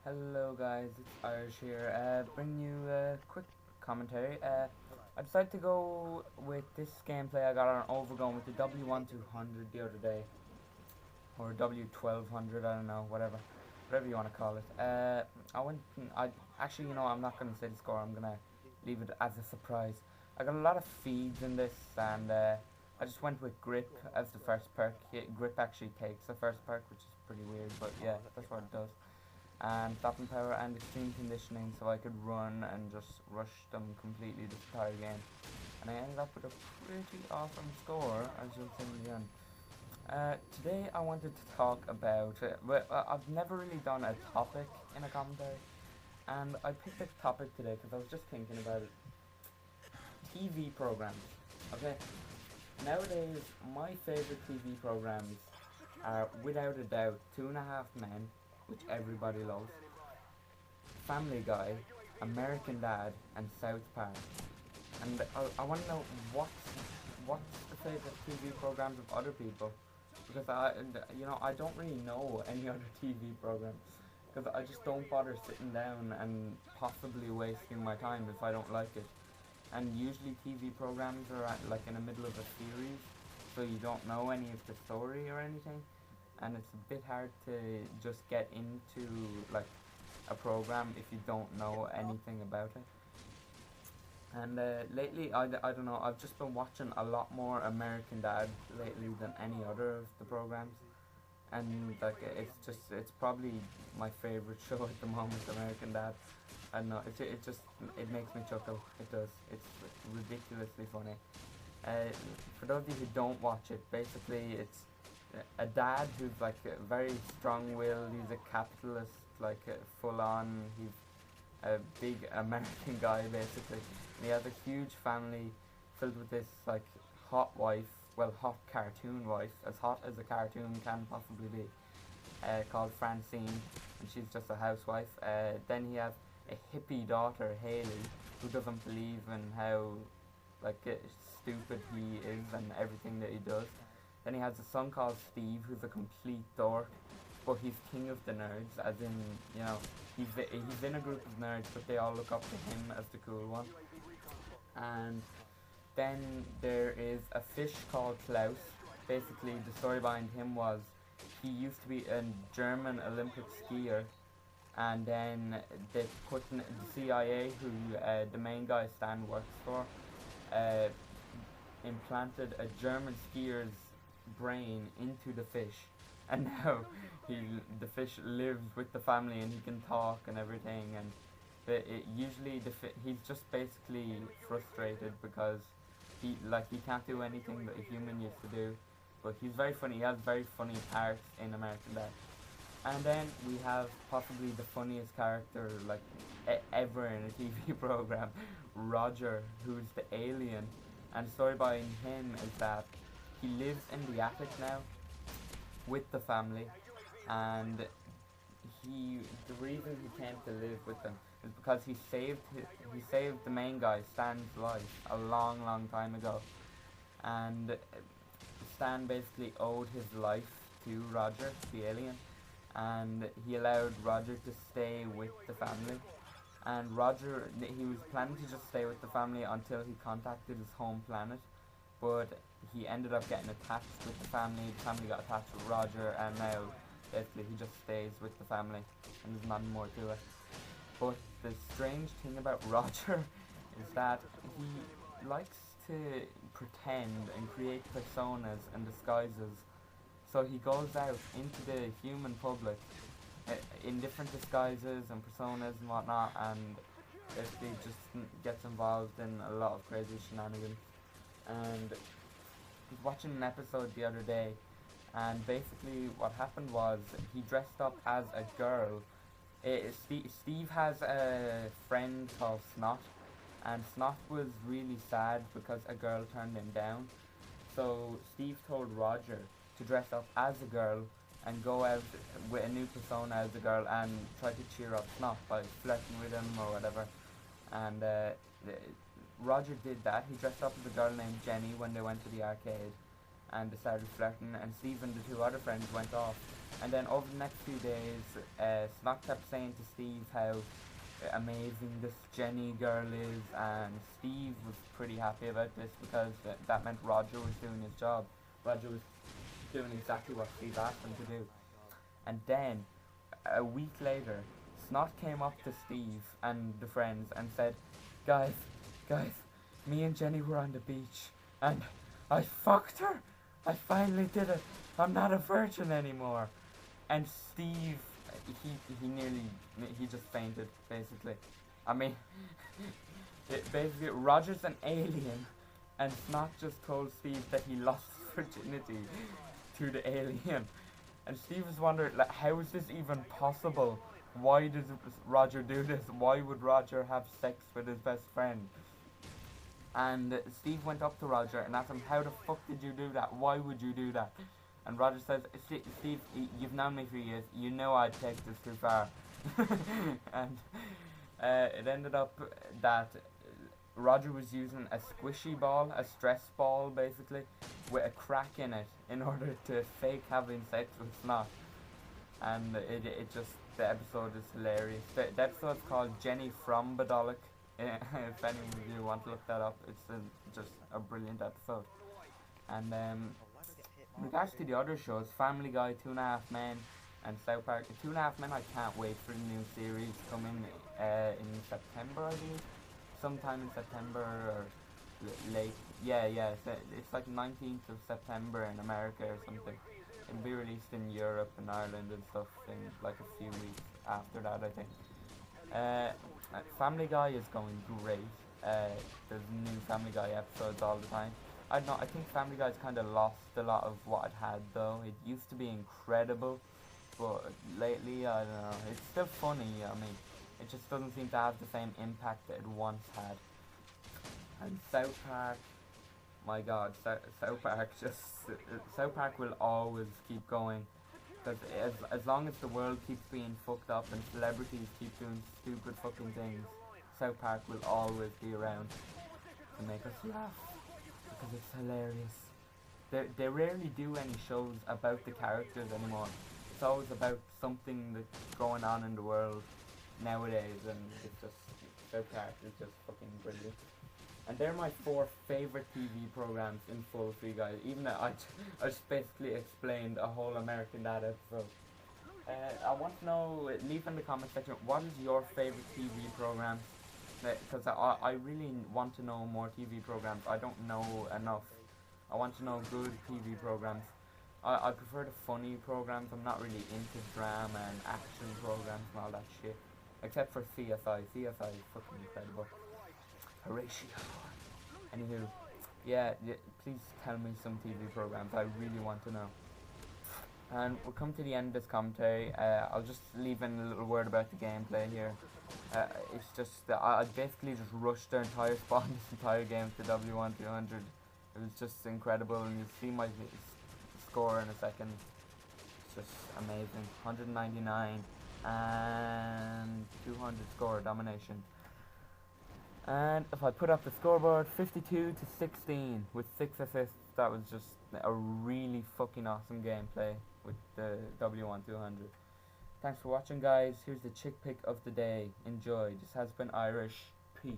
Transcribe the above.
Hello guys, it's Irish here, bringing you a quick commentary. I decided to go with this gameplay I got on Overgone with the W1200 the other day, or W1200, I don't know, whatever you want to call it. I'm not going to say the score, I'm going to leave it as a surprise. I got a lot of feeds in this, and I just went with Grip as the first perk. Grip actually takes the first perk, which is pretty weird, but yeah, that's what it does, and stopping power and extreme conditioning, so I could run and just rush them completely this entire game. And I ended up with a pretty awesome score, as you'll see in the end. Today I wanted to talk about, I've never really done a topic in a commentary, and I picked this topic today because I was just thinking about it. TV programs. Okay, nowadays my favourite TV programs are without a doubt Two and a Half Men, which everybody loves, Family Guy, American Dad, and South Park. And I want to know what's the favorite TV programs of other people, because I don't really know any other TV programs, because I just don't bother sitting down and possibly wasting my time if I don't like it. And usually TV programs are like in the middle of a series, so you don't know any of the story or anything, and it's a bit hard to just get into like a program if you don't know anything about it. And lately, I don't know, I've just been watching a lot more American Dad lately than any other of the programs. And like it's probably my favorite show at the moment, American Dad. I don't know, it makes me chuckle. It does. It's ridiculously funny. For those of you who don't watch it, basically it's a dad who's like very strong-willed. He's a capitalist, like full on. He's a big American guy basically. And he has a huge family filled with this like hot wife, well, hot cartoon wife, as hot as a cartoon can possibly be, called Francine, and she's just a housewife. Then he has a hippie daughter, Haley, who doesn't believe in how like stupid he is and everything that he does. Then he has a son called Steve, who's a complete dork, but he's king of the nerds, as in, you know, he's in a group of nerds, but they all look up to him as the cool one. And then there is a fish called Klaus. Basically, the story behind him was he used to be a German Olympic skier, and then they put the CIA, who the main guy Stan works for, uh, implanted a German skier's brain into the fish, and now the fish lives with the family and he can talk and everything. And usually he's just basically frustrated because he can't do anything that a human used to do, but he's very funny. He has very funny parts in American Dad. And then we have possibly the funniest character like ever in a TV program, Roger, who's the alien. And the story behind him is that he lives in the attic now with the family, and the reason he came to live with them is because he saved the main guy Stan's life a long time ago, and Stan basically owed his life to Roger, the alien, and he allowed Roger to stay with the family. And Roger, he was planning to just stay with the family until he contacted his home planet, but he ended up getting attached with the family got attached with Roger, and now basically he just stays with the family, and there's nothing more to it. But the strange thing about Roger is that he likes to pretend and create personas and disguises. So he goes out into the human public in different disguises and personas and whatnot, and basically just gets involved in a lot of crazy shenanigans. And I was watching an episode the other day, and basically what happened was he dressed up as a girl. Steve has a friend called Snot, and Snot was really sad because a girl turned him down. So Steve told Roger to dress up as a girl and go out with a new persona as a girl and try to cheer up Snot by flirting with him or whatever. And Roger did that. He dressed up as a girl named Jenny when they went to the arcade, and they started flirting, and Steve and the two other friends went off. And then over the next few days, Snot kept saying to Steve how amazing this Jenny girl is, and Steve was pretty happy about this because that meant Roger was doing his job. Roger was doing exactly what Steve asked him to do. And then, a week later, Snot came up to Steve and the friends and said, guys, me and Jenny were on the beach, and I fucked her. I finally did it. I'm not a virgin anymore. And Steve, he just fainted, basically. I mean, basically, Roger's an alien, and Snot just told Steve that he lost virginity to the alien. And Steve was wondering, like, how is this even possible? Why does Roger do this? Why would Roger have sex with his best friend? And Steve went up to Roger and asked him, how the fuck did you do that? Why would you do that? And Roger says, Steve, you've known me for years. You know I'd take this too far. And it ended up that Roger was using a squishy ball, a stress ball basically, with a crack in it in order to fake having sex with Snot. And it just, the episode is hilarious. The episode's called Jenny from Badolic. If any of you want to look that up, it's just a brilliant episode. And in regards to the other shows, Family Guy, 2.5 Men, and South Park. 2.5 Men, I can't wait for the new series coming in September, I believe. Sometime in September or late. Yeah, it's like 19th of September in America or something. It'll be released in Europe and Ireland and stuff in like a few weeks after that, I think. Family Guy is going great. There's new Family Guy episodes all the time. I don't know, I think Family Guy's kind of lost a lot of what it had though. It used to be incredible, but lately, I don't know, it's still funny. I mean, it just doesn't seem to have the same impact that it once had. And South Park, my god, South Park will always keep going. Because as long as the world keeps being fucked up and celebrities keep doing stupid fucking things, South Park will always be around to make us laugh. Because it's hilarious. They rarely do any shows about the characters anymore. It's always about something that's going on in the world nowadays, and it's just, South Park is just fucking brilliant. And they're my 4 favourite TV programs in full for you guys, even though I just basically explained a whole American Dad episode. I want to know, leave in the comment section, what is your favourite TV program? Because I really want to know more TV programs. I don't know enough. I want to know good TV programs. I prefer the funny programs. I'm not really into drama and action programs and all that shit. Except for CSI. CSI is fucking incredible. Horatio. Anywho, yeah, please tell me some TV programs. I really want to know. And we'll come to the end of this commentary. I'll just leave in a little word about the gameplay here. It's just that I basically just rushed their entire spawn this entire game to W1200. It was just incredible, and you'll see my score in a second. It's just amazing. 199 and 200 score, Domination. And if I put up the scoreboard, 52 to 16 with 6 assists. That was just a really fucking awesome gameplay with the W1200. Thanks for watching, guys. Here's the chick pick of the day. Enjoy. This has been Irish. Peace.